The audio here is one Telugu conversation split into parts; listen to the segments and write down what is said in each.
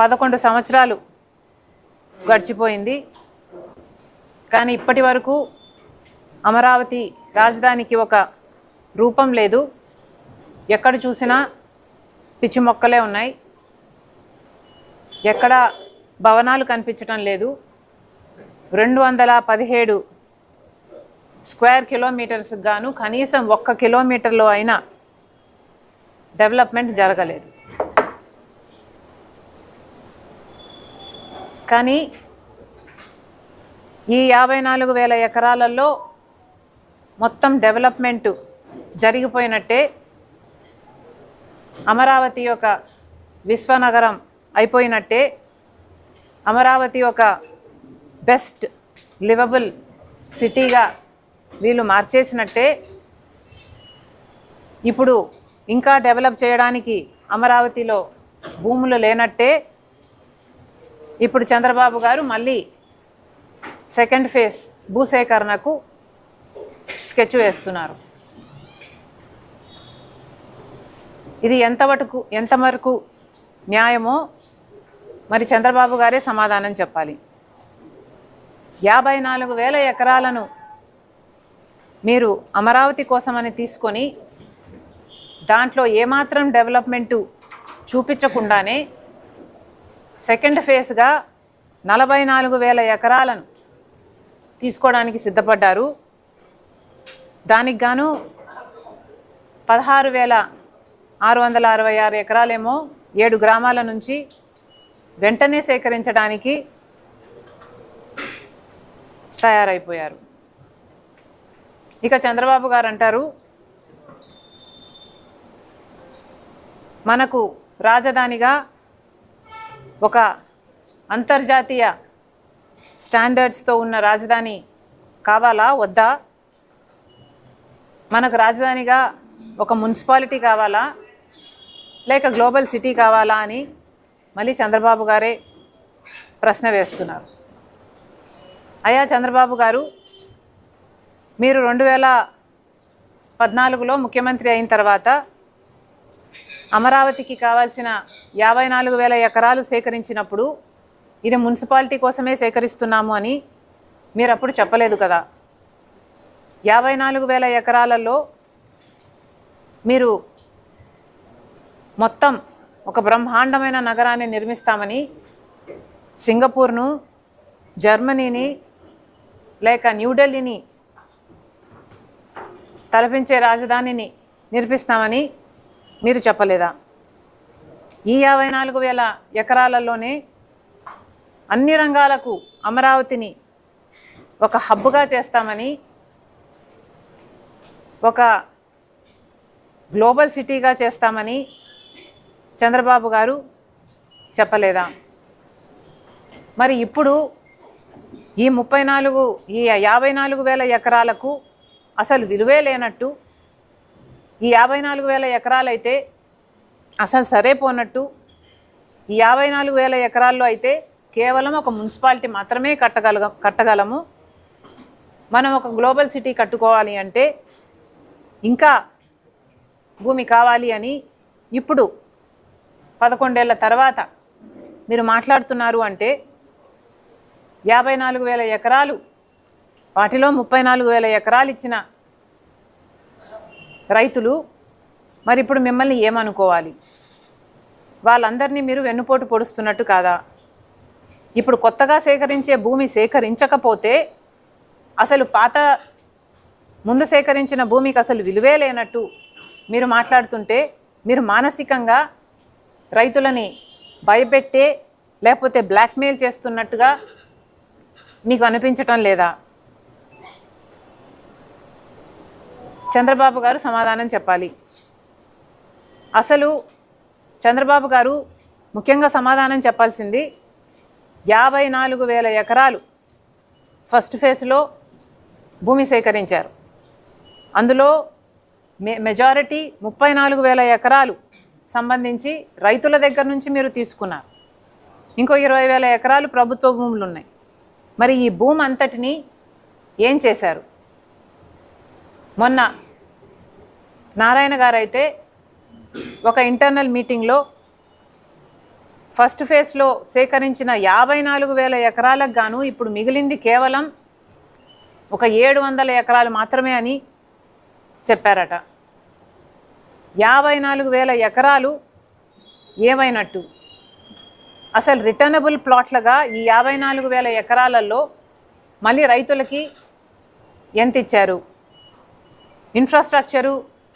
11 సంవత్సరాలు గడిచిపోయింది. కానీ ఇప్పటి వరకు అమరావతి రాజధానికి ఒక రూపం లేదు. ఎక్కడ చూసినా పిచ్చి మొక్కలే ఉన్నాయి. ఎక్కడ భవనాలు కనిపించడం లేదు. 217 స్క్వేర్ కిలోమీటర్స్ గాను కనీసం 1 కిలోమీటర్లో అయినా డెవలప్మెంట్ జరగలేదు. కానీ ఈ 54,000 ఎకరాలలో మొత్తం డెవలప్మెంటు జరిగిపోయినట్టే, అమరావతి ఒక విశ్వనగరం అయిపోయినట్టే, అమరావతి ఒక బెస్ట్ లివబుల్ సిటీగా వీళ్ళు మార్చేసినట్టే. ఇప్పుడు ఇంకా డెవలప్ చేయడానికి అమరావతిలో భూములు లేనట్టే. ఇప్పుడు చంద్రబాబు గారు మళ్ళీ సెకండ్ ఫేజ్ భూసేకరణకు స్కెచ్ వేస్తున్నారు. ఇది ఎంతవరకు న్యాయమో మరి చంద్రబాబు గారే సమాధానం చెప్పాలి. 54,000 ఎకరాలను మీరు అమరావతి కోసమని తీసుకొని దాంట్లో ఏమాత్రం డెవలప్మెంటు చూపించకుండానే సెకండ్ ఫేజ్గా 44,000 ఎకరాలను తీసుకోవడానికి సిద్ధపడ్డారు. దానికి గాను 16,666 ఎకరాలేమో 7 గ్రామాల నుంచి వెంటనే సేకరించడానికి తయారైపోయారు. ఇక చంద్రబాబు గారు అంటారు, మనకు రాజధానిగా ఒక అంతర్జాతీయ స్టాండర్డ్స్తో ఉన్న రాజధాని కావాలా వద్దా, మనకు రాజధానిగా ఒక మున్సిపాలిటీ కావాలా లేక గ్లోబల్ సిటీ కావాలా అని మళ్ళీ చంద్రబాబు గారే ప్రశ్న వేస్తున్నారు. అయ్యా చంద్రబాబు గారు, మీరు 2014లో ముఖ్యమంత్రి అయిన తర్వాత అమరావతికి కావాల్సిన 54,000 ఎకరాలు సేకరించినప్పుడు ఇది మున్సిపాలిటీ కోసమే సేకరిస్తున్నాము అని మీరు అప్పుడు చెప్పలేదు కదా. 54,000 ఎకరాలలో మీరు మొత్తం ఒక బ్రహ్మాండమైన నగరాన్ని నిర్మిస్తామని సింగపూర్ను, జర్మనీని లేక న్యూఢిల్లీని తలపించే రాజధానిని నిర్మిస్తామని మీరు చెప్పలేదా? ఈ 54,000 ఎకరాలలోనే అన్ని రంగాలకు అమరావతిని ఒక హబ్గా చేస్తామని, ఒక గ్లోబల్ సిటీగా చేస్తామని చంద్రబాబు గారు చెప్పలేదా? మరి ఇప్పుడు ఈ 54,000 ఎకరాలకు అసలు విలువే లేనట్టు, ఈ 54,000 ఎకరాలైతే అసలు సరేపోనట్టు, ఈ 54,000 ఎకరాల్లో అయితే కేవలం ఒక మున్సిపాలిటీ మాత్రమే కట్టగలము, మనం ఒక గ్లోబల్ సిటీ కట్టుకోవాలి అంటే ఇంకా భూమి కావాలి అని ఇప్పుడు 11 ఏళ్ల తర్వాత మీరు మాట్లాడుతున్నారు అంటే 54,000 ఎకరాలు, వాటిలో 34,000 ఎకరాలు ఇచ్చిన రైతులు మరి ఇప్పుడు మిమ్మల్ని ఏమనుకోవాలి? వాళ్ళందరినీ మీరు వెన్నుపోటు పొడుస్తున్నట్టు కాదా? ఇప్పుడు కొత్తగా సేకరించే భూమి సేకరించకపోతే అసలు ముందు సేకరించిన భూమికి అసలు విలువే లేనట్టు మీరు మాట్లాడుతుంటే, మీరు మానసికంగా రైతులని భయపెట్టే లేకపోతే బ్లాక్మెయిల్ చేస్తున్నట్టుగా మీకు అనిపించటం లేదా? చంద్రబాబు గారు సమాధానం చెప్పాలి. అసలు చంద్రబాబు గారు ముఖ్యంగా సమాధానం చెప్పాల్సింది 54,000 ఎకరాలు ఫస్ట్ ఫేజ్లో భూమి సేకరించారు. అందులో మెజారిటీ 34,000 ఎకరాలు సంబంధించి రైతుల దగ్గర నుంచి మీరు తీసుకున్నారు. ఇంకో 20,000 ఎకరాలు ప్రభుత్వ భూములు ఉన్నాయి. మరి ఈ భూమి అంతటిని ఏం చేశారు? మొన్న నారాయణ గారు అయితే ఒక ఇంటర్నల్ మీటింగ్లో ఫస్ట్ ఫేజ్లో సేకరించిన 54,000 ఎకరాలకు గాను ఇప్పుడు మిగిలింది కేవలం ఒక 700 ఎకరాలు మాత్రమే అని చెప్పారట. 54,000 ఎకరాలు ఏమైనట్టు? అసలు రిటర్నబుల్ ప్లాట్లుగా ఈ 54,000 ఎకరాలలో మళ్ళీ రైతులకి ఎంత ఇచ్చారు? ఇన్ఫ్రాస్ట్రక్చరు,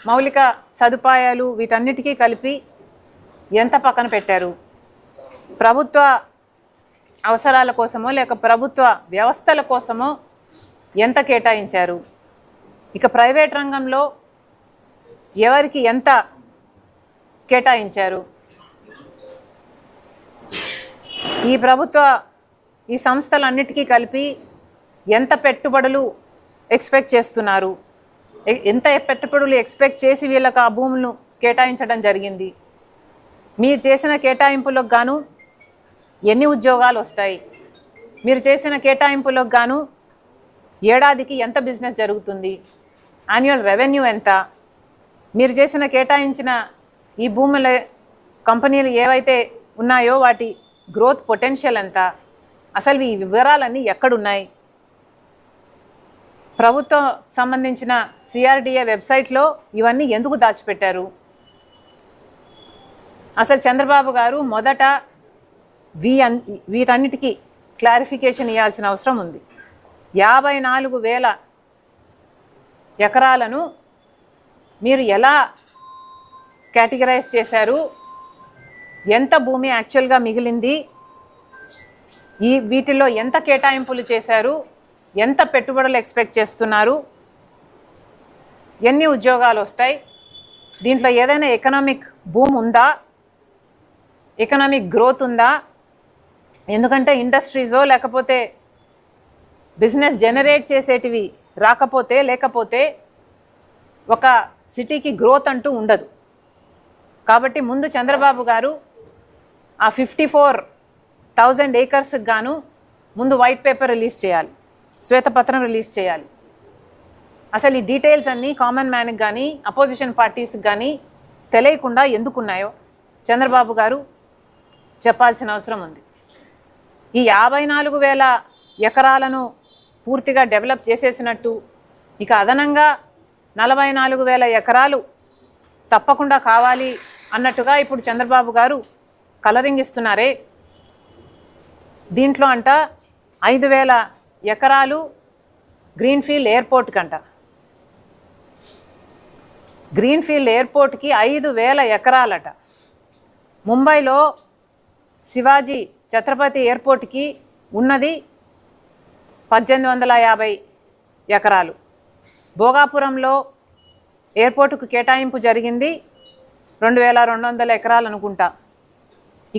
మౌలిక సదుపాయాలు వీటన్నిటికీ కలిపి ఎంత పక్కన పెట్టారు? ప్రభుత్వ అవసరాల కోసమో లేక ప్రభుత్వ వ్యవస్థల కోసమో ఎంత కేటాయించారు? ఇక ప్రైవేట్ రంగంలో ఎవరికి ఎంత కేటాయించారు? ఈ సంస్థలన్నిటికీ కలిపి ఎంత పెట్టుబడులు ఎక్స్పెక్ట్ చేస్తున్నారు? ఎంత పెట్టుబడులు ఎక్స్పెక్ట్ చేసి వీళ్ళకి ఆ భూములను కేటాయించడం జరిగింది? మీరు చేసిన కేటాయింపులకు గాను ఎన్ని ఉద్యోగాలు వస్తాయి? మీరు చేసిన కేటాయింపులకు గాను ఏడాదికి ఎంత బిజినెస్ జరుగుతుంది? యాన్యువల్ రెవెన్యూ ఎంత? మీరు చేసిన కేటాయించిన ఈ భూముల కంపెనీలు ఏవైతే ఉన్నాయో వాటి గ్రోత్ పొటెన్షియల్ ఎంత? అసలు ఈ వివరాలన్నీ ఎక్కడున్నాయి? ప్రభుత్వం సంబంధించిన సిఆర్డిఏ వెబ్సైట్లో ఇవన్నీ ఎందుకు దాచిపెట్టారు? అసలు చంద్రబాబు గారు మొదట వీటన్నిటికీ క్లారిఫికేషన్ ఇవ్వాల్సిన అవసరం ఉంది. 54,000 ఎకరాలను మీరు ఎలా కేటగిరైజ్ చేశారు? ఎంత భూమి యాక్చువల్గా మిగిలింది? వీటిల్లో ఎంత కేటాయింపులు చేశారు? ఎంత పెట్టుబడులు ఎక్స్పెక్ట్ చేస్తున్నారు? ఎన్ని ఉద్యోగాలు వస్తాయి? దీంట్లో ఏదైనా ఎకనామిక్ బూమ్ ఉందా? ఎకనామిక్ గ్రోత్ ఉందా? ఎందుకంటే ఇండస్ట్రీజో లేకపోతే బిజినెస్ జనరేట్ చేసేటివి లేకపోతే ఒక సిటీకి గ్రోత్ అంటూ ఉండదు. కాబట్టి ముందు చంద్రబాబు గారు ఆ 54,000 ఏకర్స్కి గాను ముందు వైట్ పేపర్ రిలీజ్ చేయాలి, శ్వేతపత్రం రిలీజ్ చేయాలి. అసలు ఈ డీటెయిల్స్ అన్నీ కామన్ మ్యాన్కి కానీ అపోజిషన్ పార్టీస్కి కానీ తెలియకుండా ఎందుకున్నాయో చంద్రబాబు గారు చెప్పాల్సిన అవసరం ఉంది. ఈ 54,000 ఎకరాలను పూర్తిగా డెవలప్ చేసేసినట్టు ఇక అదనంగా 44,000 ఎకరాలు తప్పకుండా కావాలి అన్నట్టుగా ఇప్పుడు చంద్రబాబు గారు కలరింగ్ ఇస్తున్నారే. దీంట్లో అంట 5,000 ఎకరాలు గ్రీన్ఫీల్డ్ ఎయిర్పోర్ట్ కంట. గ్రీన్ఫీల్డ్ ఎయిర్పోర్ట్కి 5,000 ఎకరాలట. ముంబైలో శివాజీ ఛత్రపతి ఎయిర్పోర్ట్కి ఉన్నది 1,850 ఎకరాలు. భోగాపురంలో ఎయిర్పోర్టుకు కేటాయింపు జరిగింది 2,200 ఎకరాలు అనుకుంటా.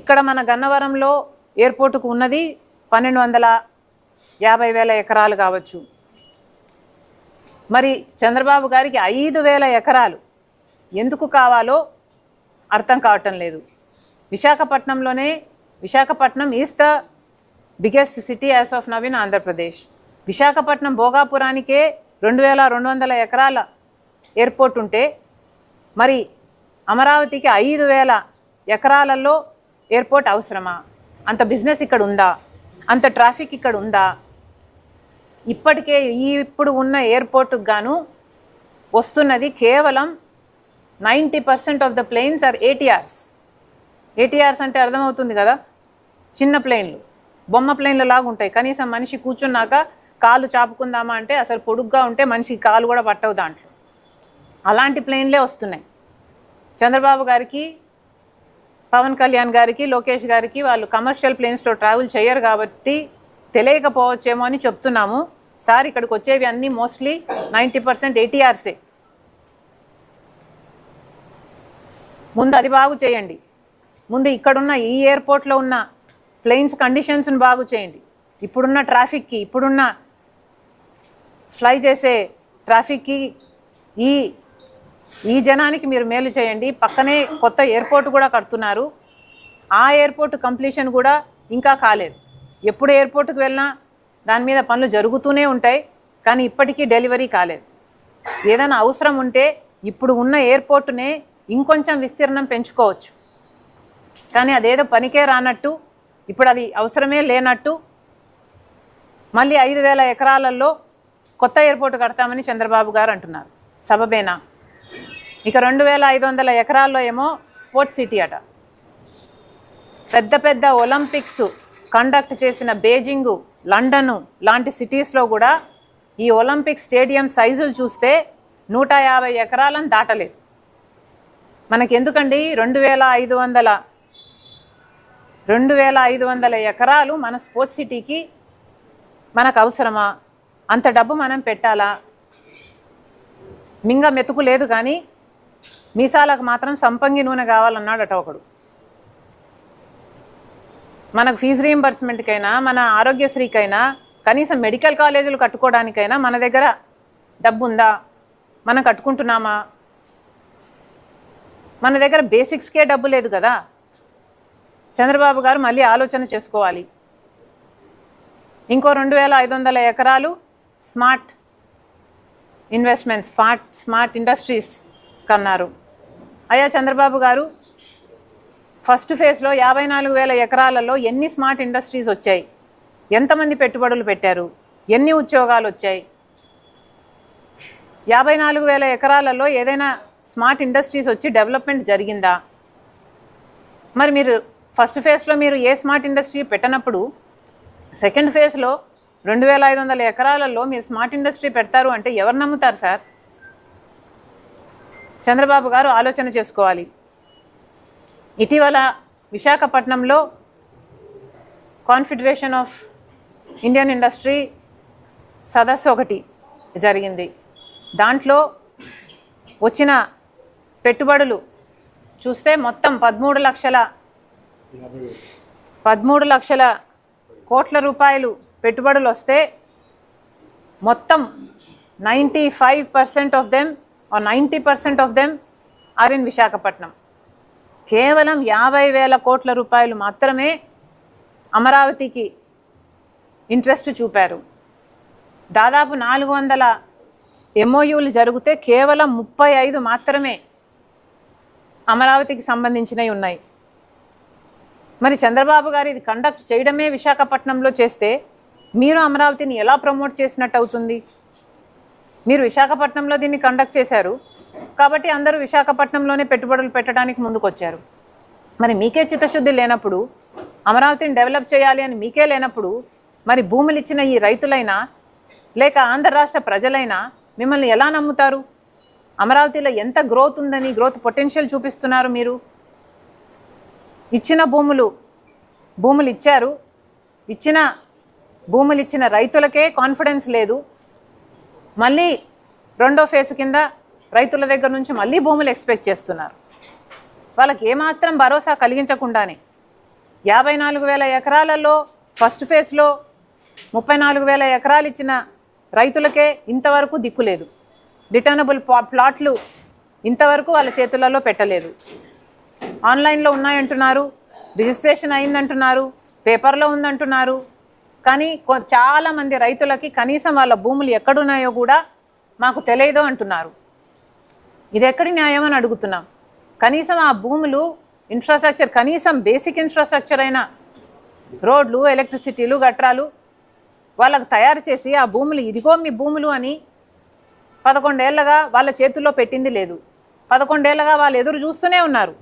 ఇక్కడ మన గన్నవరంలో ఎయిర్పోర్టుకు ఉన్నది 1,250,000 ఎకరాలు కావచ్చు. మరి చంద్రబాబు గారికి 5,000 ఎకరాలు ఎందుకు కావాలో అర్థం కావటం లేదు. Visakhapatnam is the biggest city as of now in Andhra Pradesh. Visakhapatnam భోగాపురానికే 2,200 ఎకరాల ఎయిర్పోర్ట్ ఉంటే మరి అమరావతికి 5,000 ఎకరాలలో ఎయిర్పోర్ట్ అవసరమా? అంత బిజినెస్ ఇక్కడ ఉందా? అంత ట్రాఫిక్ ఇక్కడ ఉందా? ఇప్పటికే ఇప్పుడు ఉన్న ఎయిర్పోర్టుకు గాను వస్తున్నది కేవలం 90% ఆఫ్ ద ప్లేన్స్ ఆర్ ఏటీఆర్స్. ఏటీఆర్స్ అంటే అర్థమవుతుంది కదా, చిన్న ప్లేన్లు, బొమ్మ ప్లేన్లు లాగా ఉంటాయి. కనీసం మనిషి కూర్చున్నాక కాలు చాపుకుందామా అంటే అసలు పొడుగ్గా ఉంటే మనిషికి కాలు కూడా పట్టవు దాంట్లో. అలాంటి ప్లేన్లే వస్తున్నాయి. చంద్రబాబు గారికి, పవన్ కళ్యాణ్ గారికి, లోకేష్ గారికి వాళ్ళు కమర్షియల్ ప్లేన్స్లో ట్రావెల్ చేయరు కాబట్టి తెలియకపోవచ్చేమో అని చెప్తున్నాము. సార్ ఇక్కడికి వచ్చేవి అన్నీ మోస్ట్లీ 90% ఏటీఆర్సే. ముందు అది బాగు చేయండి. ముందు ఇక్కడున్న ఈ ఎయిర్పోర్ట్లో ఉన్న ప్లేన్స్ కండిషన్స్ని బాగు చేయండి. ఇప్పుడున్న ట్రాఫిక్కి, ఇప్పుడున్న ఫ్లై చేసే ట్రాఫిక్కి, ఈ జనానికి మీరు మేలు చేయండి. పక్కనే కొత్త ఎయిర్పోర్ట్ కూడా కడుతున్నారు. ఆ ఎయిర్పోర్ట్ కంప్లీషన్ కూడా ఇంకా కాలేదు. ఎప్పుడు ఎయిర్పోర్ట్కి వెళ్ళినా దాని మీద పనులు జరుగుతూనే ఉంటాయి, కానీ ఇప్పటికీ డెలివరీ కాలేదు. ఏదైనా అవసరం ఉంటే ఇప్పుడు ఉన్న ఎయిర్పోర్టునే ఇంకొంచెం విస్తీర్ణం పెంచుకోవచ్చు. కానీ అదేదో పనికే రానట్టు, ఇప్పుడు అది అవసరమే లేనట్టు మళ్ళీ 5,000 ఎకరాలలో కొత్త ఎయిర్పోర్ట్ కడతామని చంద్రబాబు గారు అంటున్నారు. సబబేనా? ఇక 2,500 ఎకరాల్లో ఏమో స్పోర్ట్స్ సిటీ అట. పెద్ద పెద్ద ఒలింపిక్స్ కండక్ట్ చేసిన బీజింగు, లండను లాంటి సిటీస్లో కూడా ఈ ఒలింపిక్ స్టేడియం సైజులు చూస్తే 150 ఎకరాలను దాటలేదు. మనకెందుకండి 2,500 ఎకరాలు మన స్పోర్ట్స్ సిటీకి మనకు అవసరమా? అంత డబ్బు మనం పెట్టాలా? మింగ మెతుకు లేదు కానీ మీసాలకు మాత్రం సంపంగి నూనె కావాలన్నాడట ఒకడు. మనకు ఫీజు రీయింబర్స్మెంట్కైనా, మన ఆరోగ్యశ్రీకైనా, కనీసం మెడికల్ కాలేజీలు కట్టుకోవడానికైనా మన దగ్గర డబ్బు ఉందా? మనం కట్టుకుంటున్నామా? మన దగ్గర బేసిక్స్కే డబ్బు లేదు కదా. చంద్రబాబు గారు మళ్ళీ ఆలోచన చేసుకోవాలి. ఇంకో 2,500 ఎకరాలు స్మార్ట్ ఇన్వెస్ట్మెంట్స్, స్మార్ట్ ఇండస్ట్రీస్ కన్నారు. అయ్యా చంద్రబాబు గారు, ఫస్ట్ ఫేజ్లో 54,000 ఎకరాలలో ఎన్ని స్మార్ట్ ఇండస్ట్రీస్ వచ్చాయి? ఎంతమంది పెట్టుబడులు పెట్టారు? ఎన్ని ఉద్యోగాలు వచ్చాయి? 54,000 ఎకరాలలో ఏదైనా స్మార్ట్ ఇండస్ట్రీస్ వచ్చి డెవలప్మెంట్ జరిగిందా? మరి మీరు ఫస్ట్ ఫేజ్లో మీరు ఏ స్మార్ట్ ఇండస్ట్రీ పెట్టనప్పుడు సెకండ్ ఫేజ్లో 2,500 ఎకరాలలో మీరు స్మార్ట్ ఇండస్ట్రీ పెడతారు అంటే ఎవరు నమ్ముతారు సార్? చంద్రబాబు గారు ఆలోచన చేసుకోవాలి. ఇటీవల విశాఖపట్నంలో కాన్ఫెడరేషన్ ఆఫ్ ఇండియన్ ఇండస్ట్రీ సదస్సు ఒకటి జరిగింది. దాంట్లో వచ్చిన పెట్టుబడులు చూస్తే మొత్తం 13 లక్షల కోట్ల రూపాయలు పెట్టుబడులు వస్తే మొత్తం 95% of them are 90% of them are in Visakhapatnam. కేవలం 50,000 కోట్ల రూపాయలు మాత్రమే అమరావతికి ఇంట్రెస్ట్ చూపారు. దాదాపు 400 MOUలు జరిగితే కేవలం 35 మాత్రమే అమరావతికి సంబంధించినవి ఉన్నాయి. మరి చంద్రబాబు గారు ఇది కండక్ట్ చేయడమే విశాఖపట్నంలో చేస్తే మీరు అమరావతిని ఎలా ప్రమోట్ చేసినట్టు అవుతుంది? మీరు విశాఖపట్నంలో దీన్ని కండక్ట్ చేశారు కాబట్టి అందరూ విశాఖపట్నంలోనే పెట్టుబడులు పెట్టడానికి ముందుకొచ్చారు. మరి మీకే చిత్తశుద్ధి లేనప్పుడు, అమరావతిని డెవలప్ చేయాలి అని మీకే లేనప్పుడు, మరి భూములు ఇచ్చిన ఈ రైతులైనా లేక ఆంధ్ర రాష్ట్ర ప్రజలైనా మిమ్మల్ని ఎలా నమ్ముతారు? అమరావతిలో ఎంత గ్రోత్ ఉందని, గ్రోత్ పొటెన్షియల్ చూపిస్తున్నారు మీరు. ఇచ్చిన భూములు ఇచ్చారు, భూములు ఇచ్చిన రైతులకే కాన్ఫిడెన్స్ లేదు. మళ్ళీ రెండో ఫేజ్ కింద రైతుల దగ్గర నుంచి మళ్ళీ భూములు ఎక్స్పెక్ట్ చేస్తున్నారు. వాళ్ళకి ఏమాత్రం భరోసా కలిగించకుండానే 54,000 ఎకరాలలో ఫస్ట్ ఫేజ్లో 34,000 ఎకరాలు ఇచ్చిన రైతులకే ఇంతవరకు దిక్కులేదు. రిటర్నబుల్ ప్లాట్లు ఇంతవరకు వాళ్ళ చేతులలో పెట్టలేదు. ఆన్లైన్లో ఉన్నాయంటున్నారు, రిజిస్ట్రేషన్ అయిందంటున్నారు, పేపర్లో ఉందంటున్నారు. కానీ చాలామంది రైతులకి కనీసం వాళ్ళ భూములు ఎక్కడున్నాయో కూడా మాకు తెలియదు అంటున్నారు. ఇది ఎక్కడి న్యాయం అని అడుగుతున్నాం. కనీసం ఆ భూములు ఇన్ఫ్రాస్ట్రక్చర్, కనీసం బేసిక్ ఇన్ఫ్రాస్ట్రక్చర్ అయిన రోడ్లు, ఎలక్ట్రిసిటీలు, గట్రాలు వాళ్ళకు తయారు చేసి ఆ భూములు ఇదిగో మీ భూములు అని 11 ఏళ్ళగా వాళ్ళ చేతుల్లో పెట్టింది లేదు. 11 ఏళ్ళగా వాళ్ళు ఎదురు చూస్తూనే ఉన్నారు.